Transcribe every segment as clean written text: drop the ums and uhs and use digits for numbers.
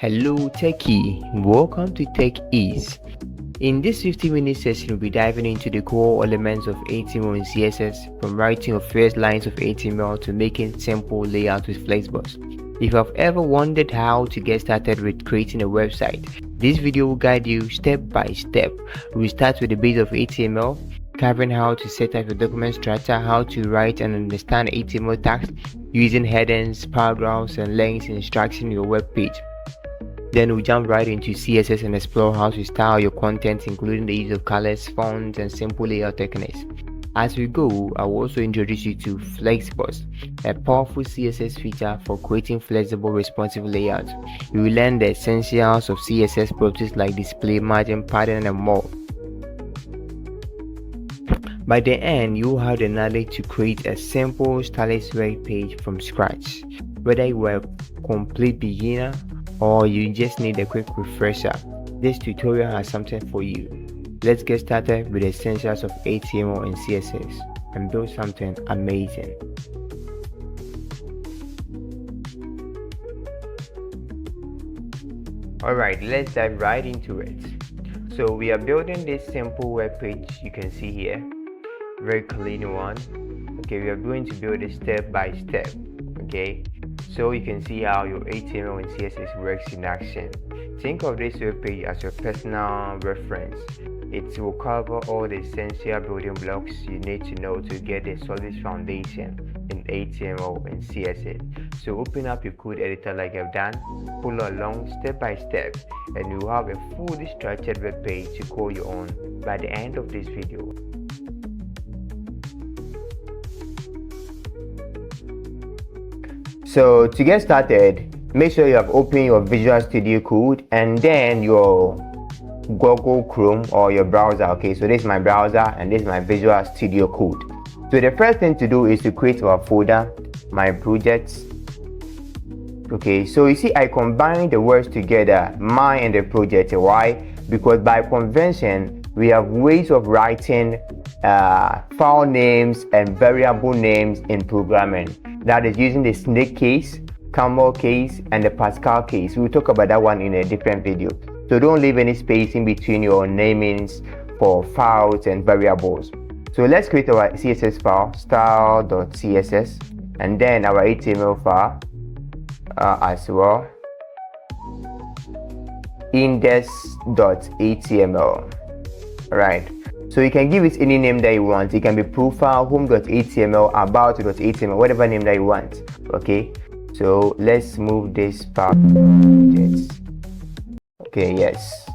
Hello Techie, welcome to Tech Ease. In this 15-minute session, we'll be diving into the core elements of HTML and CSS, from writing your first lines of HTML to making simple layouts with flexbox. If you've ever wondered how to get started with creating a website, this video will guide you step by step. We'll start with the base of HTML, covering how to set up your document structure, how to write and understand HTML tags using headings, paragraphs, and links in instructing your web page. Then we'll jump right into CSS and explore how to style your content, including the use of colors, fonts, and simple layout techniques. As we go, I will also introduce you to Flexbox, a powerful CSS feature for creating flexible, responsive layouts. You will learn the essentials of CSS properties like display, margin, pattern, and more. By the end, you will have the knowledge to create a simple, stylish web page from scratch. Whether you are a complete beginner or you just need a quick refresher, this tutorial has something for you. Let's get started with the essentials of HTML and CSS and build something amazing. Alright, let's dive right into it. So we are building this simple web page you can see here, very clean one. Okay, we are going to build it step by step. Okay, so you can see how your HTML and CSS works in action. Think of this web page as your personal reference. It will cover all the essential building blocks you need to know to get a solid foundation in HTML and CSS. So open up your code editor like I've done, follow along step by step, and you will have a fully structured web page to call your own by the end of this video. So to get started, make sure you have opened your Visual Studio Code and then your Google Chrome or your browser. Okay, so this is my browser and this is my Visual Studio Code. So the first thing to do is to create our folder, my projects. Okay, so you see I combine the words together, my and the project. Why? Because by convention we have ways of writing file names and variable names in programming. That is using the snake case, camel case, and the Pascal case. We'll talk about that one in a different video. So don't leave any space in between your namings for files and variables. So let's create our CSS file, style.css, and then our HTML file as well, index.html. Alright, so you can give it any name that you want. It can be profile, home.html, about.html, whatever name that you want. Okay, so let's move this file. Okay, yes.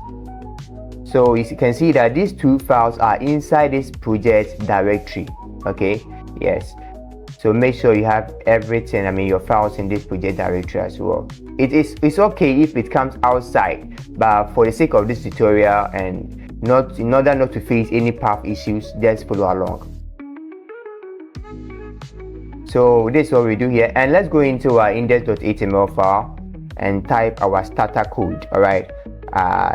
So you can see that these two files are inside this project directory. Okay, yes. So make sure you have everything, your files in this project directory as well. It's okay if it comes outside, but for the sake of this tutorial and in order not to face any path issues, just follow along. So this is what we do here, and let's go into our index.html file and type our starter code. All right,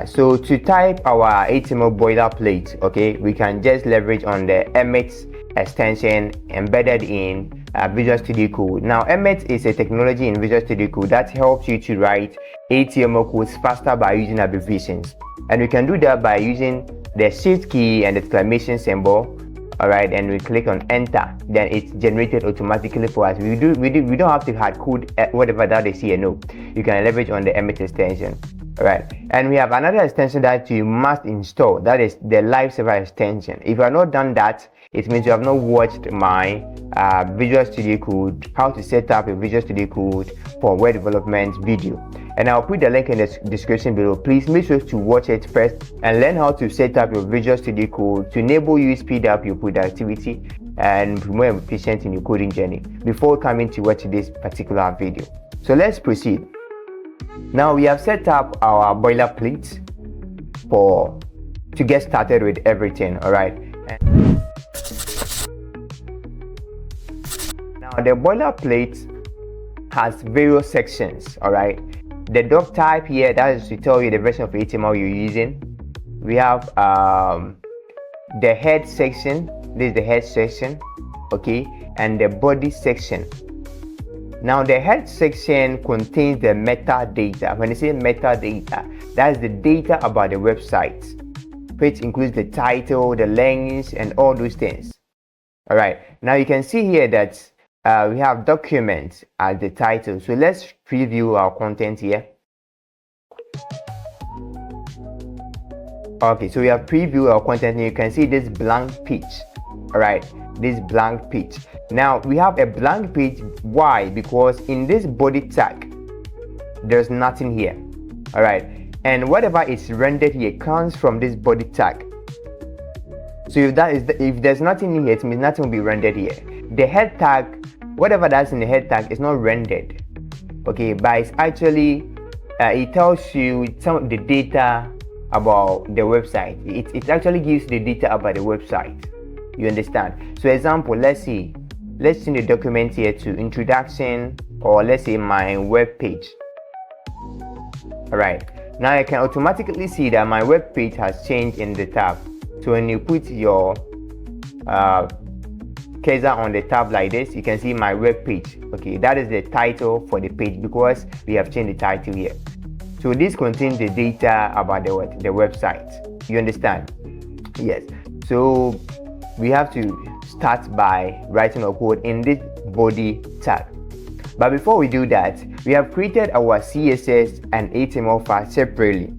so to type our HTML boilerplate, okay, we can just leverage on the Emmet extension embedded in Visual Studio Code. Now Emmet is a technology in Visual Studio Code that helps you to write HTML codes faster by using abbreviations, and we can do that by using the shift key and the exclamation symbol. All right, and we click on enter, then it's generated automatically for us. We don't have to hard code whatever that is here. No, you can leverage on the Emmet extension. All right, and we have another extension that you must install, that is the live server extension. If you have not done that, it means you have not watched my Visual Studio Code, how to set up a Visual Studio Code for web development video, and I'll put the link in the description below. Please make sure to watch it first and learn how to set up your Visual Studio Code to enable you speed up your productivity and be more efficient in your coding journey before coming to watch this particular video. So let's proceed. Now we have set up our boilerplate to get started with everything. All right, now the boilerplate has various sections. All right, the doc type here, that is to tell you the version of HTML you're using. We have the head section. This is the head section, okay, and the body section. Now the head section contains the metadata. When you say metadata, that is the data about the website, which includes the title, the links, and all those things. All right, now you can see here that we have documents as the title. So let's preview our content here. Okay, so we have previewed our content and you can see this blank page. All right, this blank page. Now we have a blank page. Why? Because in this body tag there's nothing here. All right, and whatever is rendered here comes from this body tag. So if there's nothing in here, it means nothing will be rendered here. The head tag, whatever that's in the head tag, is not rendered. Okay, but it's actually it tells you some of the data about the website. It actually gives the data about the website. You understand? So example, let's change the document here to introduction, or let's say my web page. All right, now I can automatically see that my web page has changed in the tab. So when you put your cursor on the tab like this, you can see my web page. Okay, that is the title for the page because we have changed the title here. So this contains the data about the website. You understand? Yes. So we have to start by writing our code in this body tag. But before we do that, we have created our CSS and HTML file separately.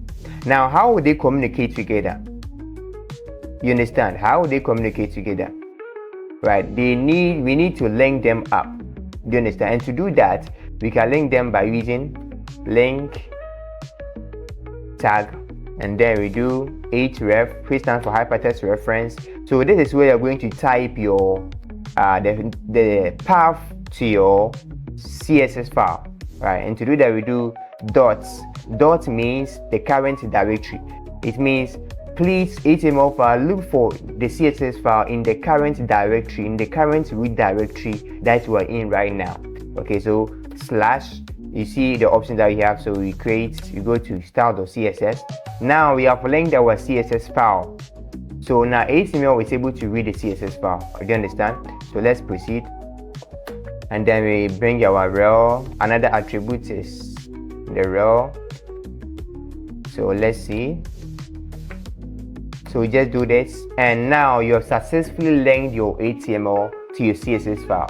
Now, how would they communicate together? You understand? How would they communicate together? Right? We need to link them up. Do you understand? And to do that, we can link them by using link tag, and then we do href, which stands for hypertext reference. So this is where you're going to type your the path to your CSS file, right? And to do that, we do dots. Dot means the current directory. It means please HTML file, look for the CSS file in the current directory, in the current root directory that you are in right now. Okay, so slash, you see the options that we have. So we go to style.css. Now we have linked our CSS file. So now HTML is able to read the CSS file. Do you understand? So let's proceed. And then we bring our rel. Another attribute is the rel. So let's see. So we just do this, and now you have successfully linked your HTML to your CSS file.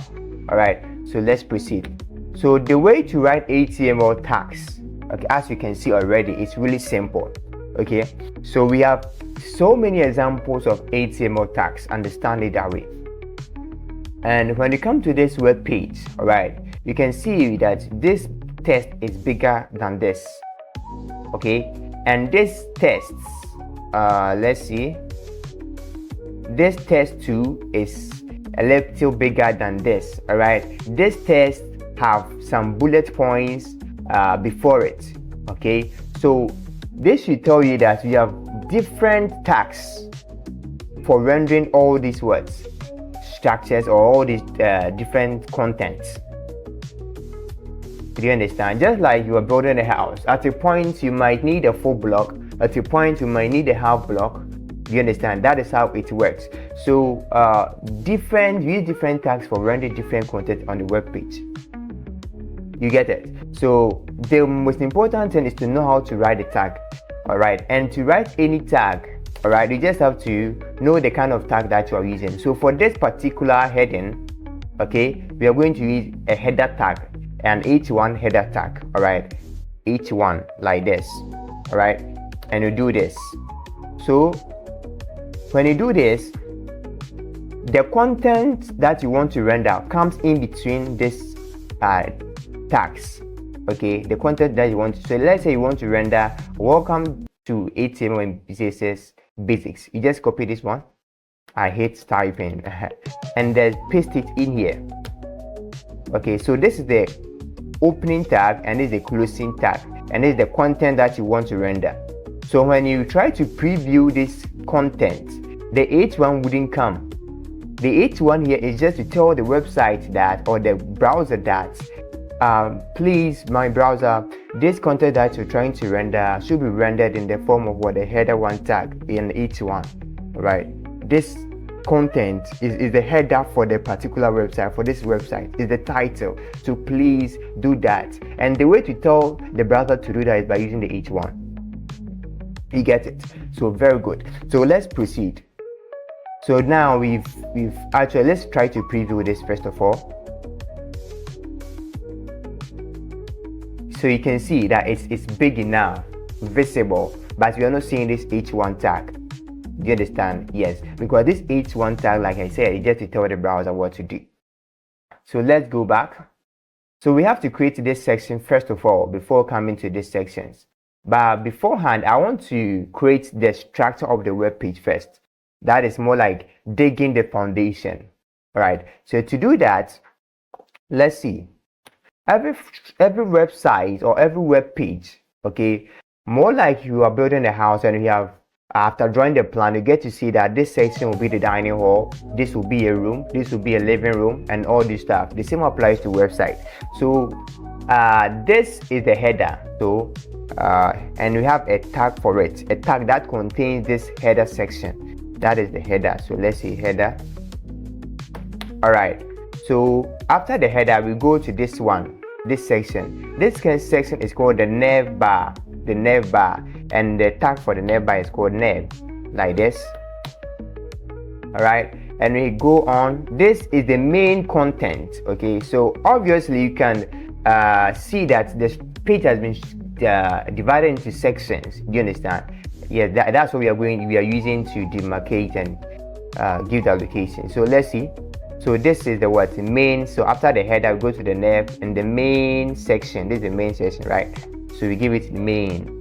All right, so let's proceed. So the way to write HTML tags, okay, as you can see already, it's really simple. Okay, so we have so many examples of HTML tags. Understand it that way. And when you come to this web page, all right, you can see that this text is bigger than this. Okay, and this text, let's see, this text too is a little bigger than this. All right, this text have some bullet points before it. Okay, so this should tell you that we have different tags for rendering all these words, structures, or all these different contents. Do you understand? Just like you are building a house, at a point you might need a full block, at a point you might need a half block. Do you understand? That is how it works. So use different tags for rendering different content on the web page. You get it? So the most important thing is to know how to write the tag. All right, and to write any tag, all right, you just have to know the kind of tag that you are using. So for this particular heading, okay, we are going to use a header tag, an h1 header tag. All right, h1 like this. All right, and you do this. So when you do this, the content that you want to render comes in between this tags. Okay, the content that you want to, so let's say you want to render welcome to HTML and CSS basics. You just copy this one. I hate typing and then paste it in here. Okay, so this is the opening tag and this is the closing tag, and this is the content that you want to render. So when you try to preview this content, the h1 wouldn't come. The h1 here is just to tell the website that, or the browser that, please, my browser, this content that you're trying to render should be rendered in the form of what the header one tag in h1. Right, this content is the header for the particular website, for this website is the title. So please do that. And the way to tell the browser to do that is by using the H1. You get it? So very good. So let's proceed. So now we've actually, let's try to preview this first of all. So you can see that it's big enough, visible, but we are not seeing this H1 tag. Do you understand? Yes, because this H1 tag, like I said, is just to tell the browser what to do. So let's go back. So we have to create this section first of all before coming to these sections. But beforehand, I want to create the structure of the web page first. That is more like digging the foundation. All right. So to do that, let's see. Every website or every web page, okay, more like you are building a house and you have, after drawing the plan, you get to see that this section will be the dining hall, this will be a room, this will be a living room, and all this stuff. The same applies to website. So this is the header. So and we have a tag for it, a tag that contains this header section. That is the header. So let's see header. All right. So after the header, we go to this one, this section. This section is called the nav bar, and the tag for the nav bar is called nav, like this. All right, and we go on. This is the main content. Okay, so obviously you can see that this page has been divided into sections. Do you understand? Yeah, that's what we are using to demarcate and give the location. So let's see. So this is the main. So after the header, we go to the nav and the main section. This is the main section, right? So we give it main.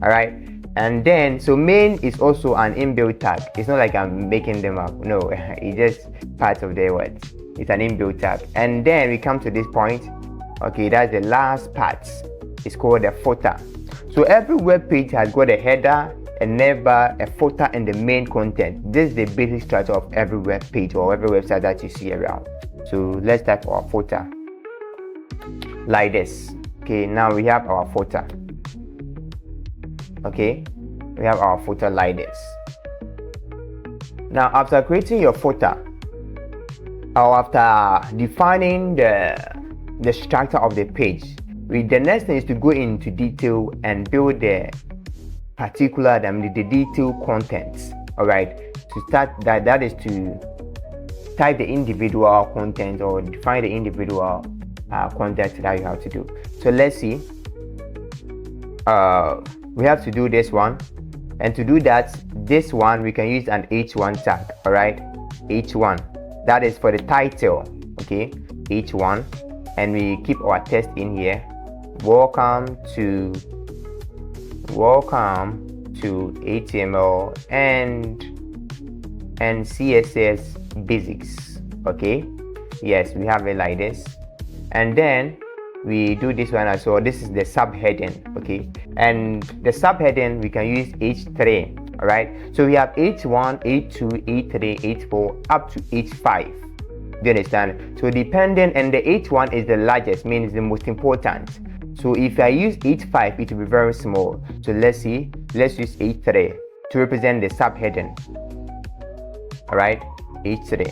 All right, and then so main is also an inbuilt tag. It's not like I'm making them up. No, it's just part of the word. It's an inbuilt tag. And then we come to this point. Okay, that's the last part. It's called the footer. So every web page has got a header, a nav bar, a footer, and the main content. This is the basic structure of every web page or every website that you see around. So let's type our footer like this. Okay, now we have our footer. Okay, we have our footer like this. Now after creating your footer, or after defining the structure of the page, the next thing is to go into detail and build the particular the detailed contents. All right, to start that is to type the individual content or define the individual content that you have to do. So let's see. We have to do this one, and to do that, this one we can use an H1 tag. All right, H1, that is for the title. Okay, H1, and we keep our text in here. Welcome to HTML and CSS basics. Okay, yes, we have it like this, and then we do this one as well. This is the subheading. Okay, and the subheading we can use H3. All right, so we have H1, H2, H3, H4 up to H5. Do you understand? So depending, and the H1 is the largest, means the most important. So if I use H5, it will be very small. So let's see, let's use H3 to represent the subheading. All right, H3.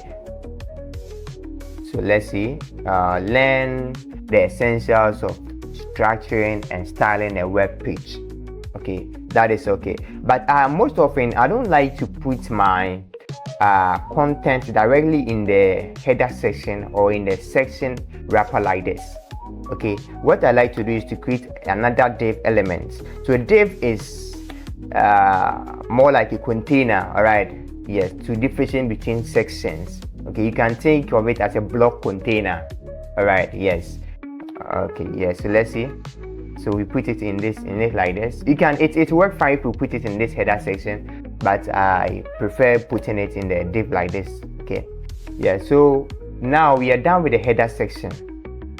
So let's see, learn the essentials of structuring and styling a web page. Okay, that is okay. But most often I don't like to put my content directly in the header section or in the section wrapper like this. Okay, what I like to do is to create another div element. So a div is more like a container. All right, yes, to differentiate between sections. Okay, you can think of it as a block container. All right, yes. Okay, yes, so let's see. So we put it in it like this. You can, it works fine to put it in this header section, but I prefer putting it in the div like this. Okay, yeah, so now we are done with the header section.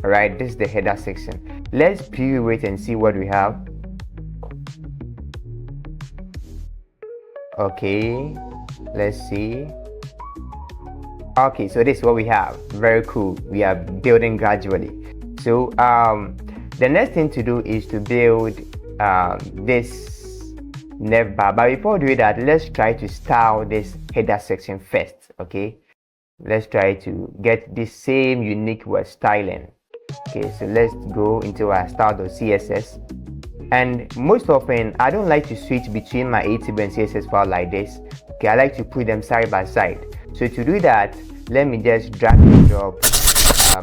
All right, this is the header section. Let's preview it and see what we have. Okay, let's see. Okay, so this is what we have. Very cool. We are building gradually. So the next thing to do is to build never. But before doing that, let's try to style this header section first. Okay, let's try to get this same unique word styling. Okay, so let's go into our style.css. And most often I don't like to switch between my HTML and CSS file like this. Okay, I like to put them side by side. So to do that, let me just drag and drop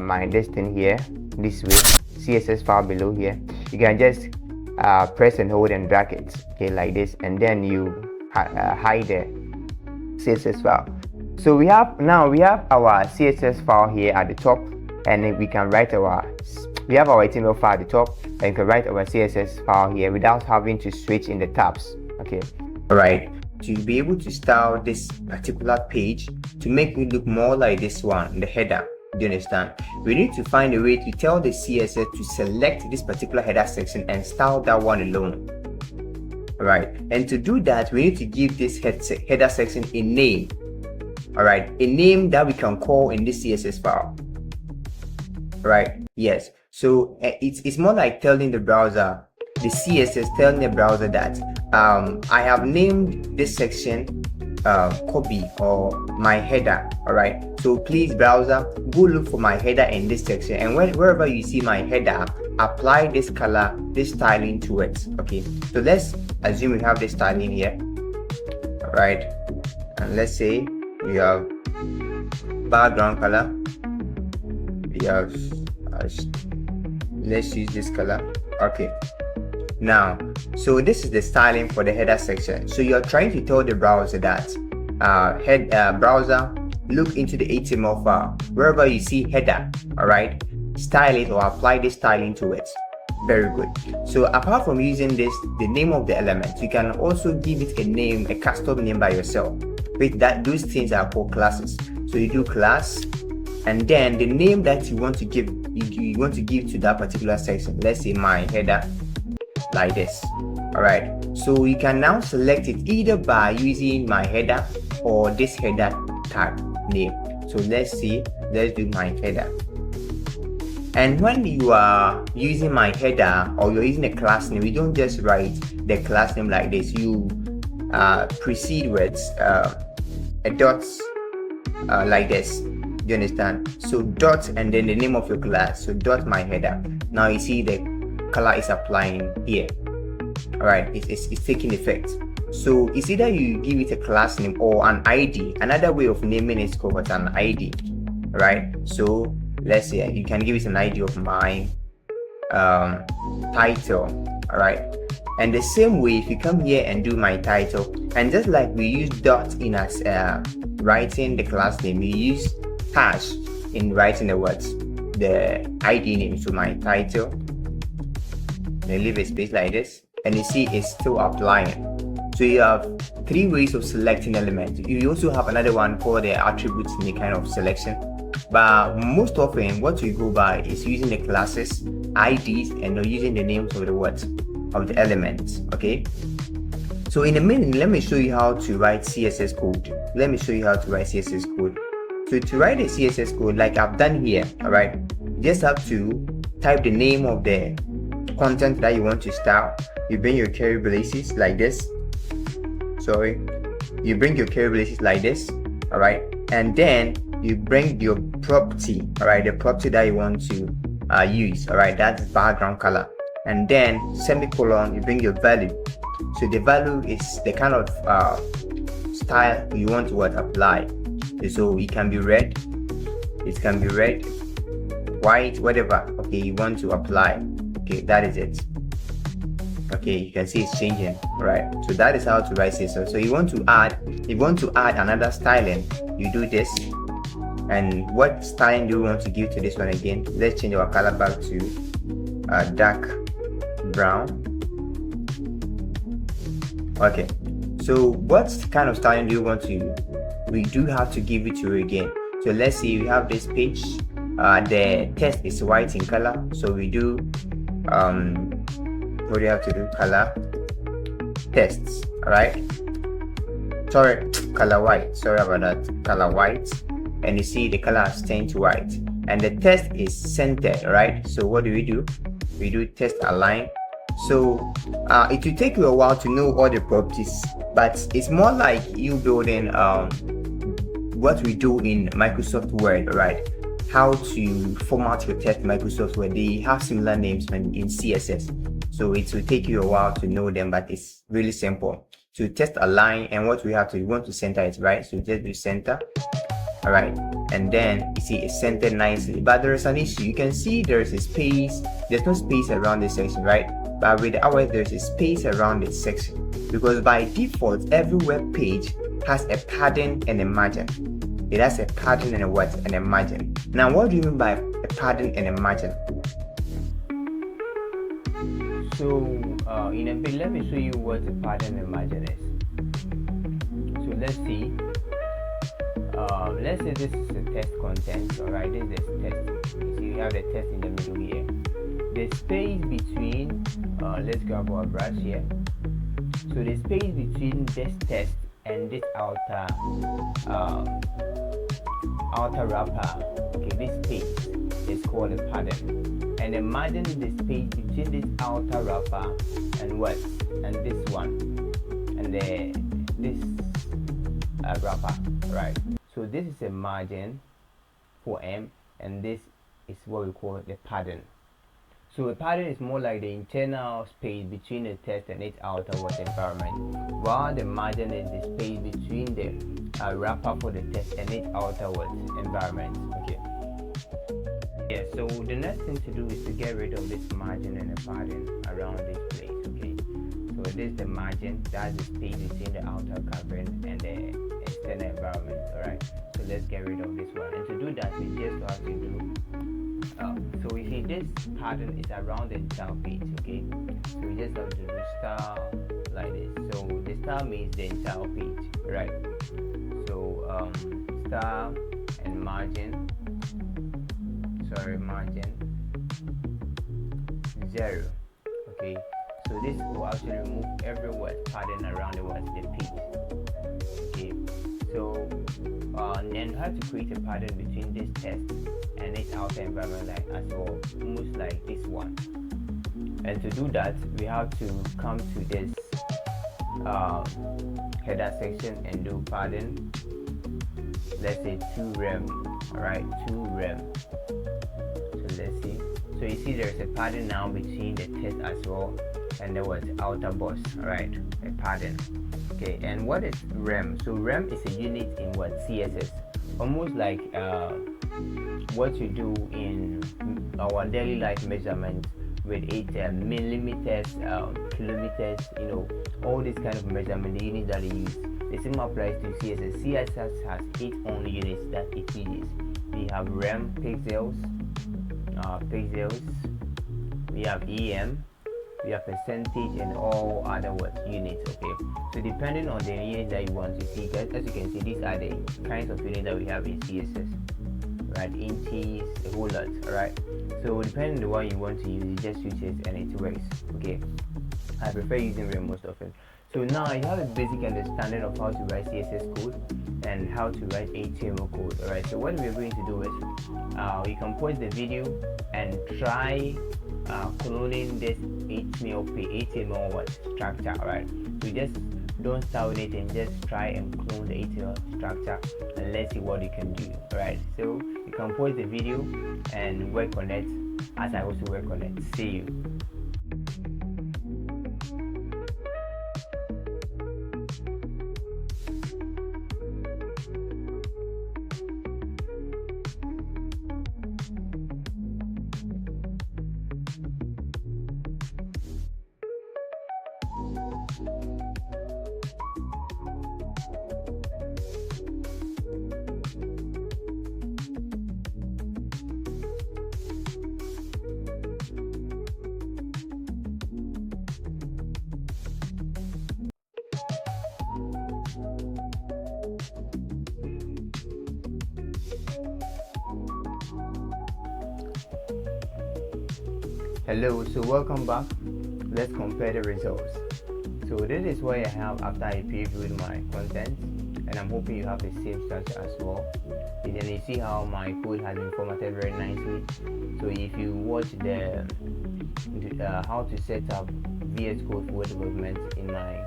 my this thing here this way, CSS file below here. You can just press and hold and drag it, okay, like this, and then you hide the CSS file. So we have our CSS file here at the top, and then we can write we have our HTML file at the top, and you can write our CSS file here without having to switch in the tabs. Okay, all right. To be able to style this particular page to make it look more like this one, the header, do you understand? We need to find a way to tell the CSS to select this particular header section and style that one alone. All right, and to do that, we need to give this header section a name. All right, a name that we can call in this CSS file. All right, yes. So it's more like telling the browser, the CSS telling the browser that I have named this section copy or my header. All right, so please browser, go look for my header in this section, and wherever you see my header, apply this color, this styling to it. Okay, so let's assume we have this styling here. All right, and let's say we have background color, we have let's use this color. Okay, now so this is the styling for the header section. So you're trying to tell the browser that browser, look into the HTML file, wherever you see header, all right, style it or apply this styling to it. Very good. So apart from using this, the name of the element, you can also give it a name, a custom name by yourself. With that, those things are called classes. So you do class, and then the name that you want to give, you want to give to that particular section. Let's say my header, like this. All right, so you can now select it either by using my header or this header tag name. So let's do my header. And when you are using my header or you're using a class name, you don't just write the class name like this. You proceed with a dot like this. Do you understand? So dot and then the name of your class. So dot my header. Now you see the color is applying here. All right, it's taking effect. So it's either you give it a class name or an ID. Another way of naming it is called an ID. All right, so let's say you can give it an ID of my title. All right, and the same way, if you come here and do my title, and just like we use dot in as writing the class name, we use hash in writing the words, the ID name. So my title, then leave a space like this, and you see it's still applying. So you have three ways of selecting elements. You also have another one called the attributes in the kind of selection, but most often what we go by is using the classes, IDs, and using the names of the words of the elements. Okay, so in a minute, let me show you how to write CSS code. Let me show you how to write CSS code. So to write a CSS code like I've done here, all right, you just have to type the name of the content that you want to style. You bring your curly braces like this. You bring your curly braces like this, all right, and then you bring your property, all right, the property that you want to use, all right, that's background color, and then semicolon, you bring your value. So the value is the kind of style you want to apply. So it can be red, white, whatever, okay, you want to apply. Okay, that is it. Okay, you can see it's changing. All right, so that is how to write CSS. So you want to add another styling, you do this. And what styling do you want to give to this one again? Let's change our color back to dark brown. Okay, so what kind of styling do you want to, we do have to give it to you again. So let's see, we have this page, the text is white in color, so we do what do you have to do? Color tests. All right, sorry, color white, sorry about that, color white, and you see the color has changed to white, and the text is centered. Right, so what do? We do text align. So it will take you a while to know all the properties, but it's more like you building what we do in Microsoft Word, right? How to format your text in Microsoft Word. They have similar names in CSS. So it will take you a while to know them, but it's really simple. To test a line, and what we want to center it, right? So just do center. All right, and then you see it's centered nicely, but there is an issue. You can see there's a space. There's no space around this section, right? But with ours, there's a space around this section, because by default every web page has a padding and a margin. It has a padding and a what? And a margin. Now what do you mean by a padding and a margin? So in a bit, let me show you what a padding and margin is. So let's see. Let's say this is a test content. All right, this is text. You see, we have the text in the middle here. The space between let's grab our brush here. So the space between this text and this outer wrapper, okay, this space is called a padding, and the margin is the space between this outer wrapper and what, and this one, and this wrapper, right? So this is a margin for M, and this is what we call the padding. So a padding is more like the internal space between the text and its outer environment, while the margin is the space between the wrapper for the text and its outer environment. Okay. Yeah. So the next thing to do is to get rid of this margin and the padding around this place. Okay. So this is the margin. That's the space between the outer covering and the external environment. All right. So let's get rid of this one. And to do that, we just have to do. So we see this pattern is around the entire page, okay? So we just have to do style like this. So the style means the entire page, right? So style and margin, margin 0, okay? So this will actually remove every word pattern around the page, okay? So and how to create a pattern between this text and its outer environment, like as well, almost like this one. And to do that, we have to come to this header section and do pattern. Let's say 2rem, all right, 2rem. So let's see. So you see there's a pattern now between the text as well and the word outer box, all right, a pattern. Okay, and what is rem? So rem is a unit in what? CSS, almost like what you do in our daily life measurement with 8 millimeters, kilometers, you know, all this kind of measurement, the units that they use. The same applies to CSS. CSS has its own units that it uses. We have rem, pixels, we have em, we have percentage, and all other units. Okay, so depending on the unit that you want to see, guys, as you can see, these are the kinds of units that we have in CSS, right? Inches, a whole lot. All right, so depending on the one you want to use, you just switch it and it works. Okay, I prefer using rem most often. So now you have a basic understanding of how to write CSS code and how to write HTML code. Alright, so what we're going to do is you can pause the video and try cloning this HTML structure. Alright, so just don't start with it and just try and clone the HTML structure and let's see what you can do. Alright, so you can pause the video and work on it as I also work on it. See you. Hello, so welcome back. Let's compare the results. So this is what I have after I previewed my content, and I'm hoping you have the same structure as well. And then you see how my code has been formatted very nicely. So if you watch the how to set up VS Code for web development in my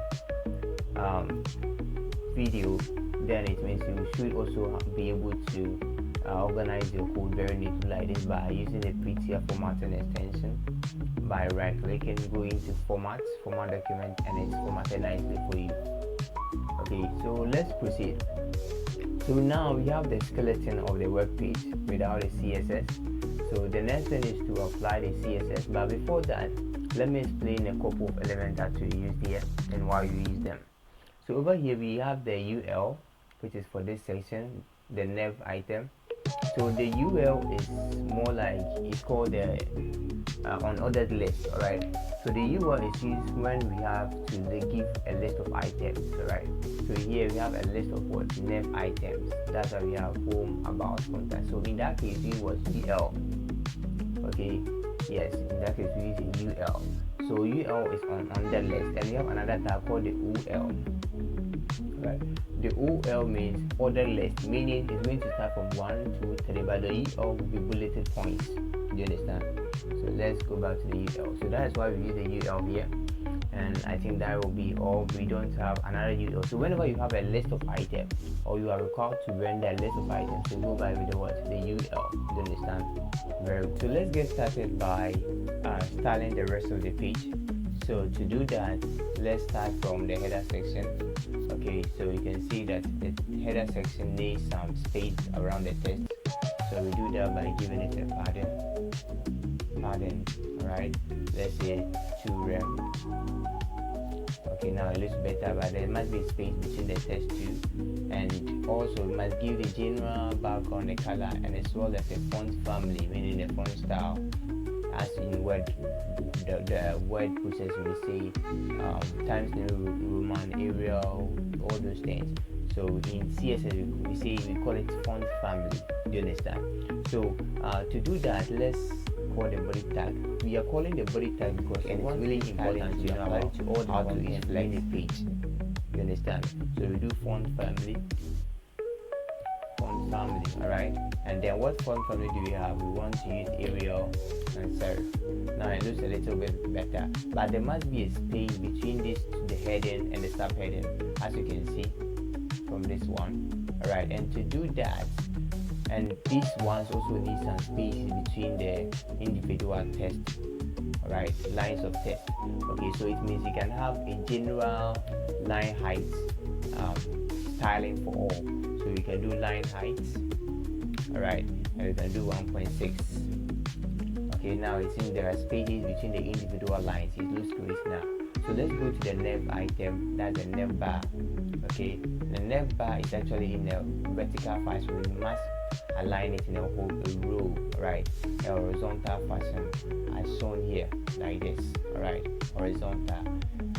video, then it means you should also be able to organize your code very neatly like this by using a prettier formatting extension. By right clicking, go into format document, and it's formatted nicely for you. Okay, so let's proceed. So now we have the skeleton of the web page without the CSS. So the next thing is to apply the CSS, but before that, let me explain a couple of elements that you use here and why you use them. So over here we have the UL, which is for this section, the nav item. So the UL is more like, it's called the unordered list. Alright, so the UL is used when we have to give a list of items. Alright, so here we have a list of what? Nav items. That's why we have home, about, contact. So in that case we was UL. Okay, yes, in that case we use UL. So UL is on the list, and we have another tag called the OL. Right. The OL means order list, meaning it's going to start from 1, 2, 3, but the UL will be bulleted points. Do you understand? So let's go back to the UL. So that is why we use the UL here, and I think that will be all. We don't have another UL. So whenever you have a list of items, or you are required to render a list of items, so go by with the what? The UL. Do you understand? Very good. So let's get started by styling the rest of the page. So to do that, let's start from the header section. Okay, so you can see that the header section needs some space around the text. So we do that by giving it a padding. Alright, let's say 2 rem. Okay, now it looks better, but there must be space between the text too, and also we must give the general background a color, and as well as a font family, meaning the font style. As in Word, the word process, we say Times New Roman, Arial, all those things. So in CSS we call it font family. Do you understand? So to do that, let's call the body tag. We are calling the body tag because it's really important to know how to inflect the page. You understand? So we do font family. Alright, and then what font family do we have? We want to use Arial and serif. Now it looks a little bit better, but there must be a space between this, the heading and the subheading, as you can see from this one. Alright, and to do that, and these ones also need some space between the individual text. Alright, lines of text. Okay, so it means you can have a general line height styling for all. So we can do line heights, alright, and we can do 1.6. Okay, now it seems there are spaces between the individual lines. It looks great now. So let's go to the nav item. That's the nav bar. Okay, the nav bar is actually in a vertical fashion. So we must align it in a row, right? A horizontal fashion, as shown here, like this. Alright, horizontal.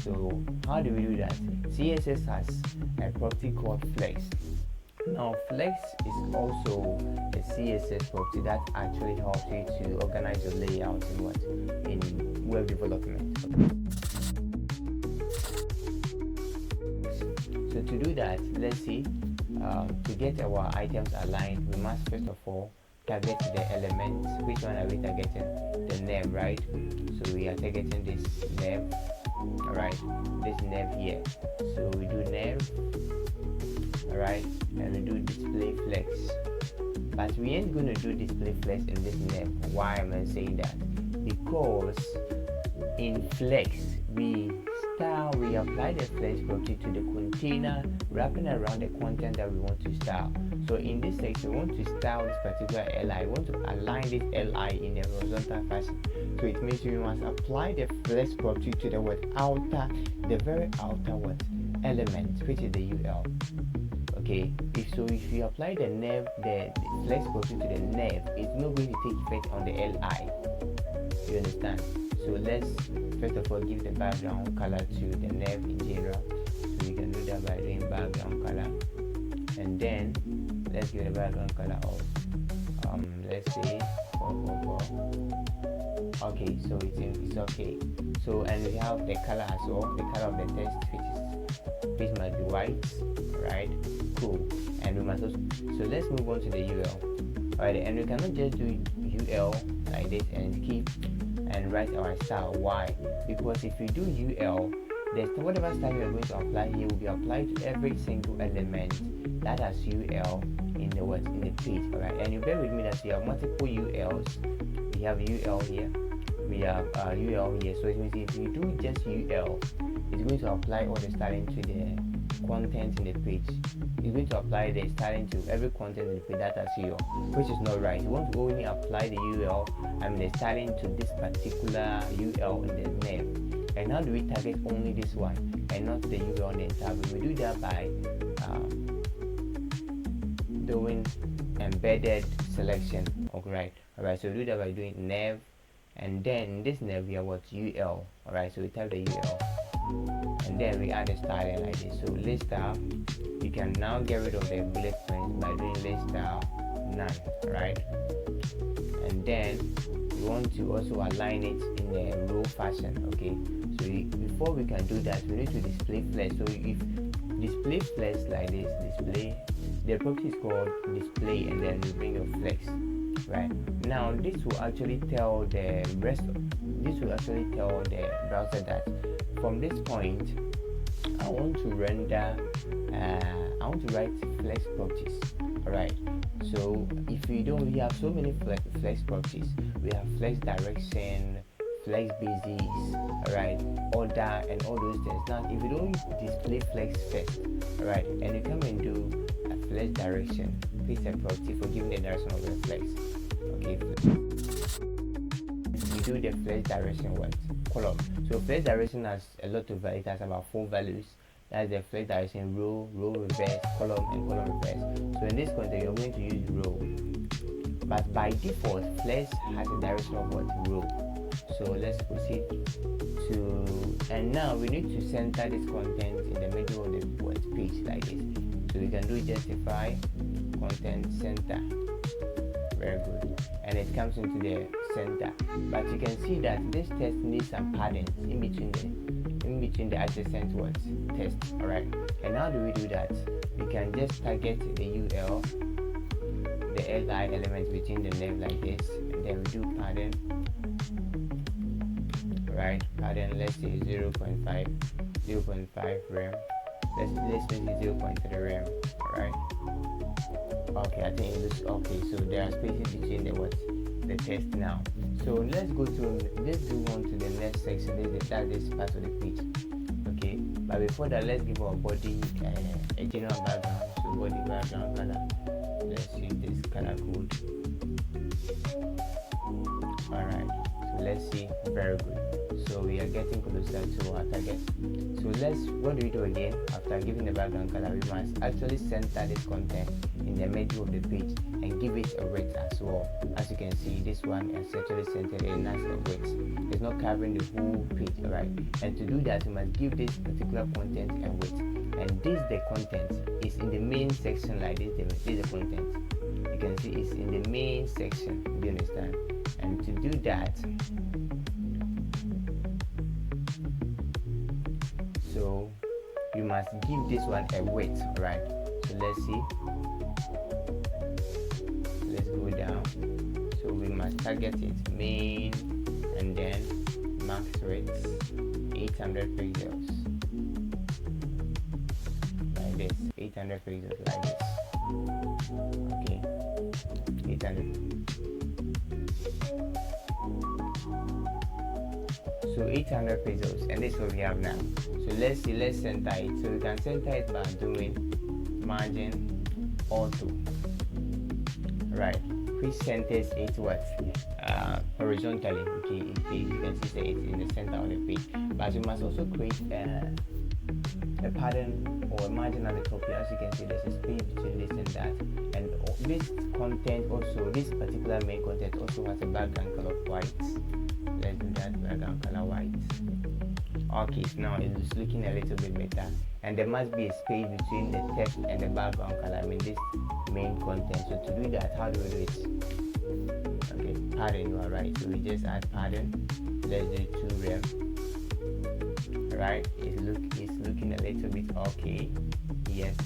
So how do we do that? CSS has a property called flex. Now flex is also a CSS property that actually helps you to organize your layout in web development. So to do that, let's see, to get our items aligned, we must first of all target the elements. Which one are we targeting? The nav, right? So we are targeting this nav. Alright, this nav here. So we do nav. Alright, and we do display flex, but we ain't going to do display flex in this nav. Why am I saying that? Because in flex we apply the flex property to the container wrapping around the content that we want to style. So in this section we want to style this particular li, we want to align this li in a horizontal fashion. So it means we must apply the flex property to the the very outer element, which is the UL. Okay, if you apply the nav, the flex property to the nav, it's not going to take effect on the li. You understand? So let's first of all give the background color to the nav in general. So we can do that by doing background color, and then let's give the background color of let's say 444. Okay, so it's okay. So and we have the color as well, the color of the text, which must be white, right? Cool. And we must also, so let's move on to the UL. Alright, and we cannot just do UL like this and keep and write our style. Why? Because if we do UL, whatever style we are going to apply here will be applied to every single element that has UL in the page. Alright, and you bear with me that we have multiple ULs. We have UL here, we have UL here. So it means if you do just UL, it's going to apply all the styling to the content in the page. It's going to apply the styling to every content in the page that has UL, which is not right. You want to only apply the UL, the styling to this particular UL in the nav. And how do we target only this one and not the UL on the entire? We do that by doing embedded selection. Alright, so we do that by doing nav, and then in this nav we have what UL. Alright, so we type the UL, and then we add the styling like this. So list style, you can now get rid of the bullet points by doing list style none. Right, and then we want to also align it in a row fashion. Okay, so before we can do that, we need to display flex. So if display flex like this, display, the property is called display, and then we bring your flex. Right, now this will actually tell the browser that from this point I want to render I want to write flex properties. Alright, so if we have so many flex properties. We have flex direction, flex basis, alright, order, and all those things. Now if you don't display flex first, alright, and you come and do a flex direction, paste a property for giving the direction of the flex. Okay, we do the flex direction column. So flex direction has a lot of values. It has about 4 values. That's the flex direction: row, reverse, column, and column reverse. So in this context, you're going to use row, but by default flex has a direction of row. So let's proceed to, and now we need to center this content in the middle of the page like this. So we can do justify content center. Very good, and it comes into the center. But you can see that this text needs some padding in between the adjacent words text. Alright, and how do we do that? We can just target the UL, the LI element between the nav like this, and then we do padding. Right, padding, let's say 0.5 rem. Let's make it 0.3 rem. Alright, okay, I think it looks okay. So there are spaces between the text now. So let's do on to the next section. That's this part of the page. Okay, but before that, let's give our body a general background. So body background color, let's use this color code. Alright, so let's see. Very good. So we are getting closer to our target. So what do we do again? After giving the background color, we must actually center this content in the middle of the page and give it a width as well. As you can see, this one is actually centered and that's the width. It's not covering the whole page. Alright, and to do that, we must give this particular content a width. And the content is in the main section like this. This is the content. You can see it's in the main section. Do you understand? And to do that, so you must give this one a width. Alright, so let's see. Let's go down. So we must target it main, and then max width 800 pixels like this. 800 pixels like this. Okay, 800. So 800 pixels, and this is what we have now. So let's center it. So we can center it by doing margin auto. Right, which centers it horizontally. Okay, you can see that it's in the center of the page. But you must also create a pattern or a margin at the top here. As you can see, there's a space between this and that. And this content also, this particular main content also has a background color of white. Let's do that, background color white. Okay, so now it's looking a little bit better. And there must be a space between the text and the background color. This main content. So to do that, how do we do it? Okay, padding. You are right. So we just add padding. Let's do 2 rem. Right, it's looking a little bit okay. Yes,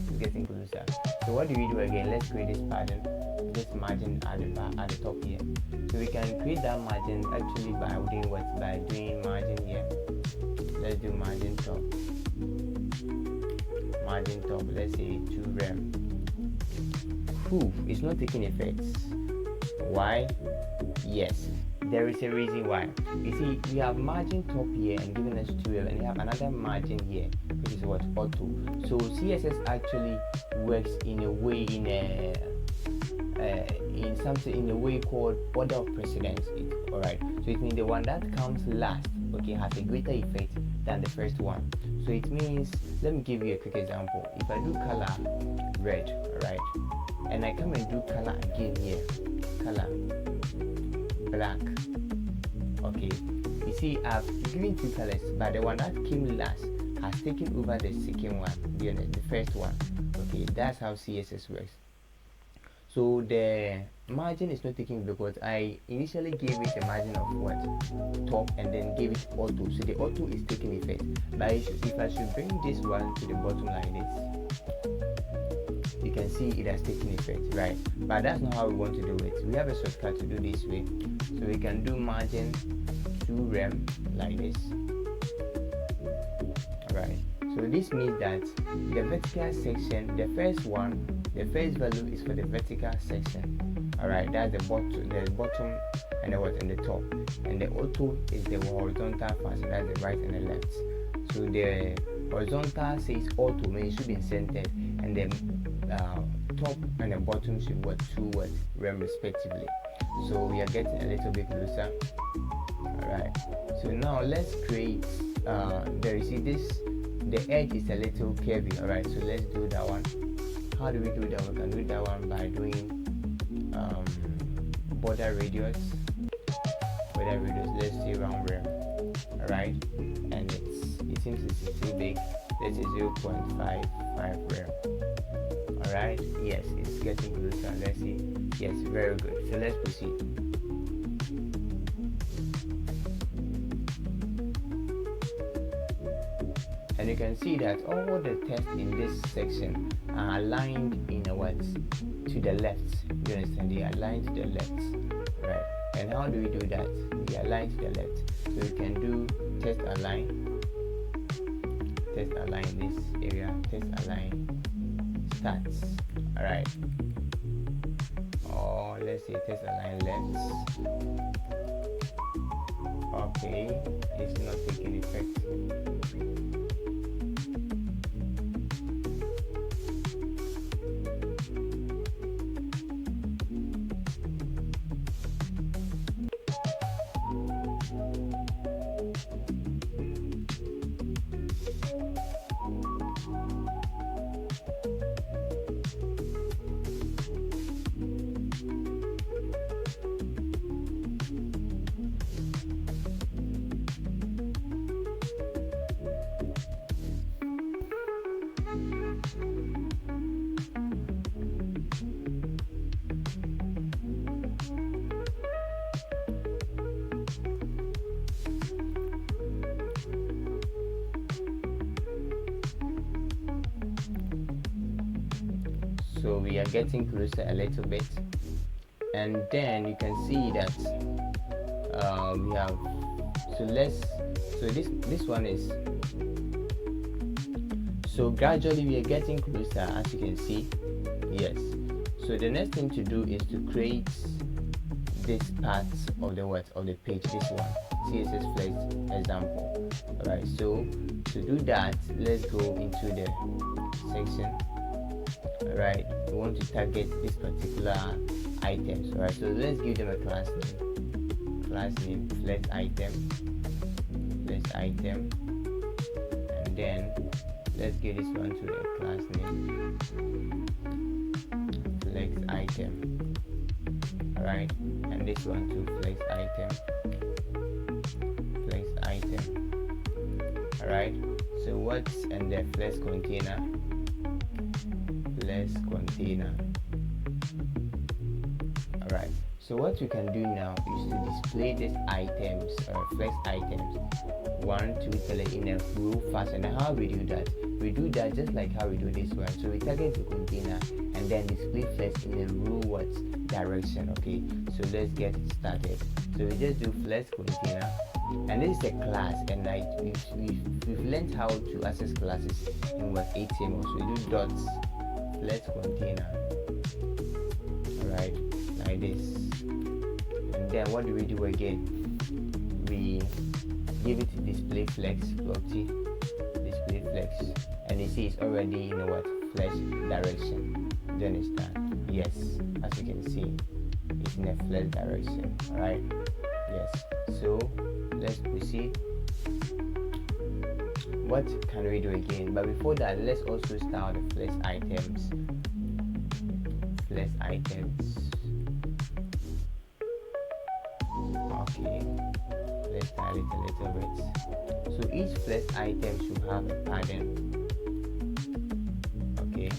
it's getting closer. So what do we do again? Let's create this pattern, this margin at the top here. So we can create that margin actually by doing what? By doing margin here. Let's do margin top. Margin top, let's say 2 rem. It's not taking effect. Why? Yes, there is a reason why. You see, we have margin top here and giving us 2 rem, and we have another margin here, which is what? Auto. So CSS actually works in a way in a way called order of precedence. All right. So it means the one that comes last, okay, has a greater effect than the first one. So it means, let me give you a quick example. If I do color red, all right, and I come and do color again here, color black, okay, you see I've given 2 colors, but the one that came last has taken over the second one, the first one. Okay, that's how CSS works. So the margin is not taking because I initially gave it a margin of what? Top, and then gave it auto. So the auto is taking effect. But if I should bring this one to the bottom like this, you can see it has taken effect, right? But that's not how we want to do it. We have a shortcut to do this way. So we can do margin 2 rem like this. Alright. So this means that the vertical section, the first value is for the vertical section. Alright, that's the bottom and the top. And the auto is the horizontal part, so that's the right and the left. So the horizontal says auto, means it should be centered, and the top and the bottom should be 2 rem respectively. So we are getting a little bit closer. Alright, so now let's create there you see this, the edge is a little curvy. Alright, so let's do that one. How do we do that? We can do that one by doing border radius. Let's say round rem. Alright, and it seems it's too big. Let's say 0.55 rem. Alright, yes, it's getting closer. Let's see. Yes, very good. So let's proceed. And you can see that all the text in this section are aligned in a what? To the left. You understand? They are aligned to the left. Right. And how do we do that? We align to the left. So we can do text align this area, text align starts. Alright. Or let's say text align left. Okay, it's not taking effect. So we are getting closer a little bit, and then you can see that we have, this one is, so gradually we are getting closer, as you can see. Yes, so the next thing to do is to create this part of the page, this one, CSS Flex example. Alright, so to do that, let's go into the section. Alright, we want to target this particular items. Alright, so let's give them a class name, flex item, and then let's give this one to a class name, flex item. Alright, and this one to flex item. Alright, so what's in the flex container? Alright, so what you can do now is to display these items, flex items, 1, 2, 3 in a row fashion. And how we do that? we do that just like how we do this one. So we target the container and then display flex in the row what direction. Okay, so let's get started. So we just do flex container, and this is a class, and like we've learned how to access classes in what HTML. So we do dots flex container, alright, like this. And then what do we do again? We give it to display flex property, display flex, and you see it's already in a what flex direction. Do you understand? Yes, as you can see, it's in a flex direction. Alright, yes. So let's proceed. What can we do again? But before that, let's also start the flex items. Flex items. Okay, let's style it a little bit. So each flex item should have a padding, okay,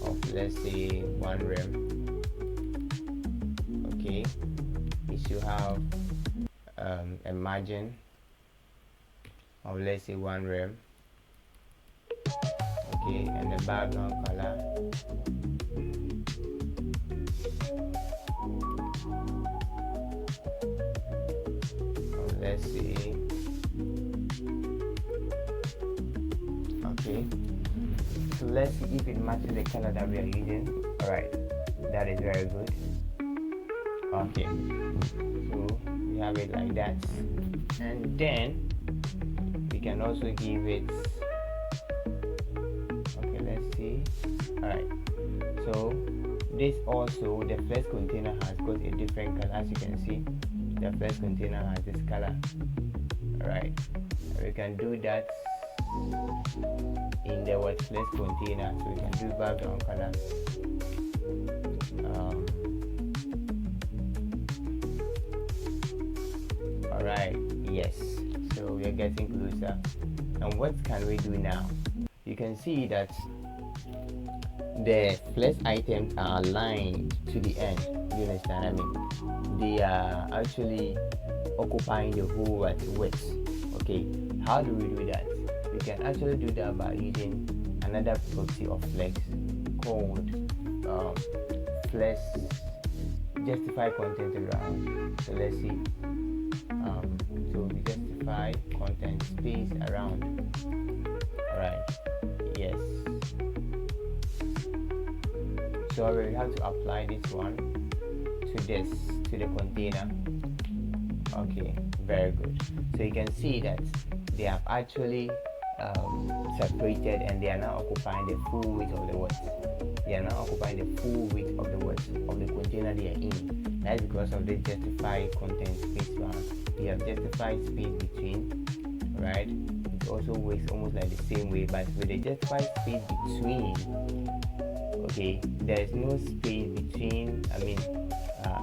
of let's say 1 rem. Okay, it should have a margin of let's say 1 rem. Okay, and the background color. Let's see. Okay, so let's see if it matches the color that we are using. Alright, that is very good. Okay, so we have it like that, and then we can also give it, okay, let's see. Alright, so this also, the flex container has got a different color. As you can see, the flex container has this color. Alright, we can do that in the what flex container. So we can do background color. Alright, yes, so we are getting closer. And what can we do now? You can see that the flex items are aligned to the end. You understand? I mean, they are actually occupying the whole width. Okay, how do we do that? We can actually do that by using another property of flex called flex justify content around. So let's see. So we justify content space around. Alright, yes. So we have to apply this one to the container. Okay, very good. So you can see that they have actually separated, and they are now occupying the full width of the what? They are now occupying the full width of the what? Of the container they are in. That's because of the justify content space one. We have justified space between, right? It also works almost like the same way, but with the justified space between, okay, there is no space between, I mean,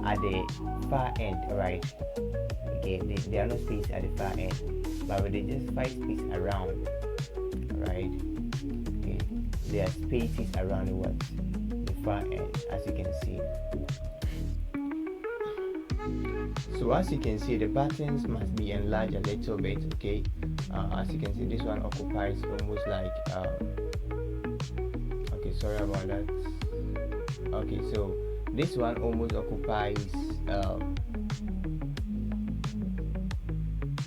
at the far end, right? Okay, there are no space at the far end, but with the justified space around, right? Okay, there are spaces around the far end, as you can see. So as you can see, the buttons must be enlarged a little bit. Okay, as you can see, this one occupies almost like okay, sorry about that. Okay, so this one almost occupies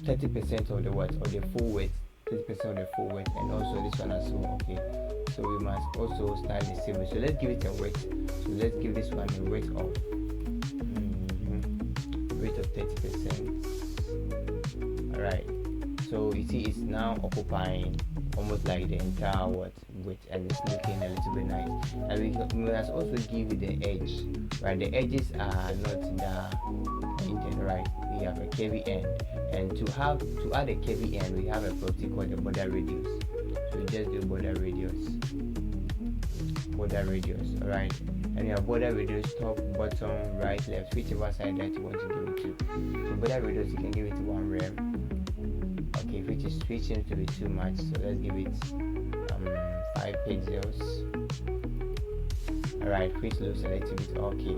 30% of the width, or the full width, 30% of the full width, and also this one as well. Okay, so we must also style the same way. So let's give it a width. So let's give this one a width of 30%. Alright, so you see it's now occupying almost like the entire width, and it's looking a little bit nice. And we must also give it the edge, right? The edges are not that pointed, right? We have a curvy end, and to add a curvy end, we have a property called the border radius. So we just do border radius. Alright, and you have border radius top, bottom, right, left, whichever side that you want to give it to. So border radius, you can give it to 1 rem. Okay, which seems to be too much, so let's give it 5 pixels. Alright, which looks a little bit okay.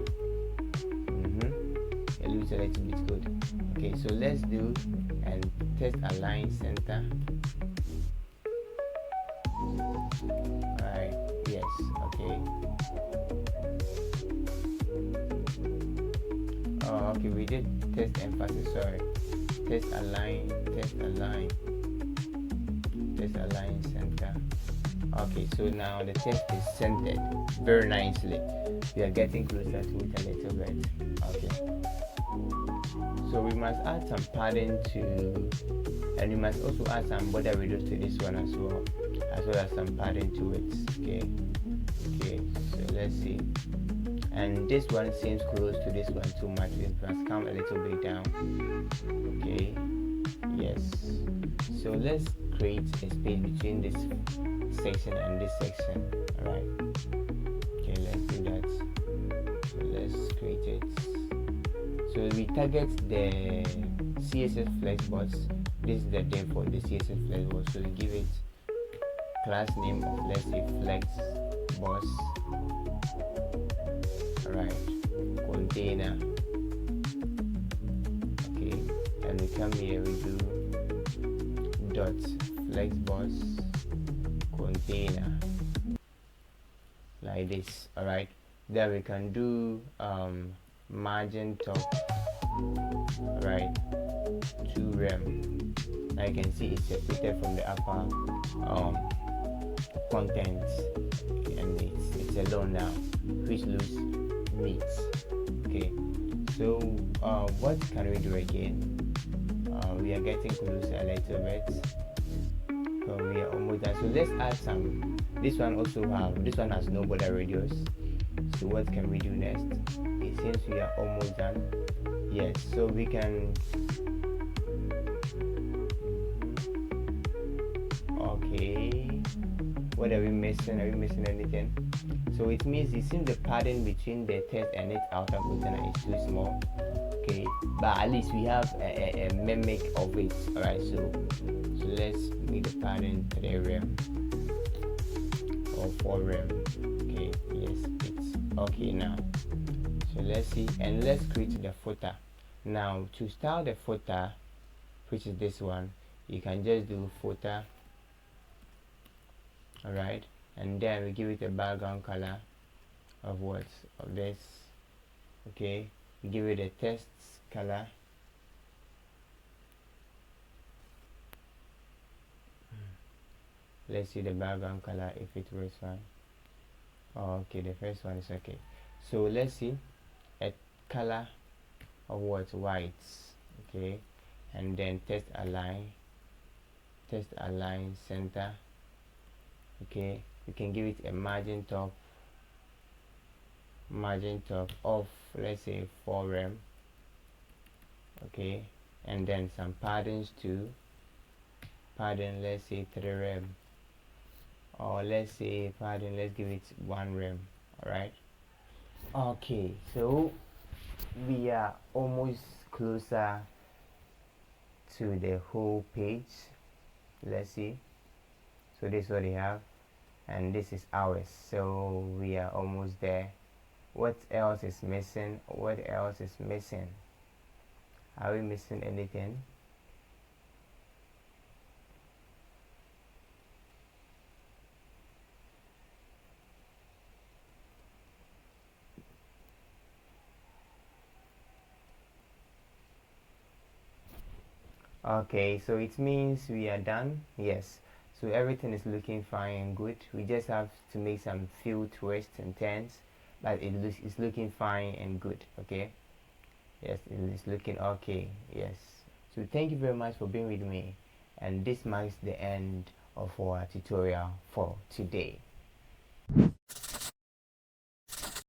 It looks a little bit good. Okay, so let's do and test align center. Okay. Oh, okay, we did test emphasis, sorry. Test align, test align, test align center. Okay, so now the test is centered very nicely. We are getting closer to it a little bit. Okay, so we must add some padding to, and we must also add some border radius to this one as well as some padding to it. Okay, so let's see. And this one seems close to this one too much. We must come a little bit down. Okay, yes. So let's create a space between this section and this section. Alright. Okay, let's do that. So let's create it. So we target the CSS flexbox. This is the name for the CSS flexbox. So we give it class name of, let's say, flexbox. Alright, container. Okay, and we come here, we do dot flexbox container like this. Alright, then we can do margin top, right, to rem. Now you can see it's separated from the upper contents, and it's alone now, which looks neat. Okay, so what can we do again? We are getting closer a little bit, so we are almost done. So let's add some. This one has no border radius. So what can we do next? It seems we are almost done. Yes, so we can okay, what are we missing? Are we missing anything? So it means it seems the padding between the text and its outer container is too small. Okay, but at least we have a mimic of it. Alright, so let's make the padding 3 rem or 4 rem. Okay, yes, it's okay now. So let's see, and let's create the footer. Now to style the footer, which is this one, you can just do footer. Alright, and then we give it a background color of what? Of this. Okay, we give it a text color. Let's see the background color if it works fine. Oh, okay, the first one is okay. So let's see a color of what? Whites. Okay, and then text align center. Okay, you can give it a margin top of, let's say, 4 rem. Okay, and then some paddings too. Padding, let's say 3 rem, or let's say padding, let's give it 1 rem. Alright, okay, so we are almost closer to the whole page. Let's see. So this is what we have, and this is ours. So we are almost there. What else is missing? What else is missing? Are we missing anything? Okay, so it means we are done. Yes, so everything is looking fine and good. We just have to make some few twists and turns, but it's looking fine and good. Okay, yes, it is looking okay. Yes, so thank you very much for being with me, and this marks the end of our tutorial for today.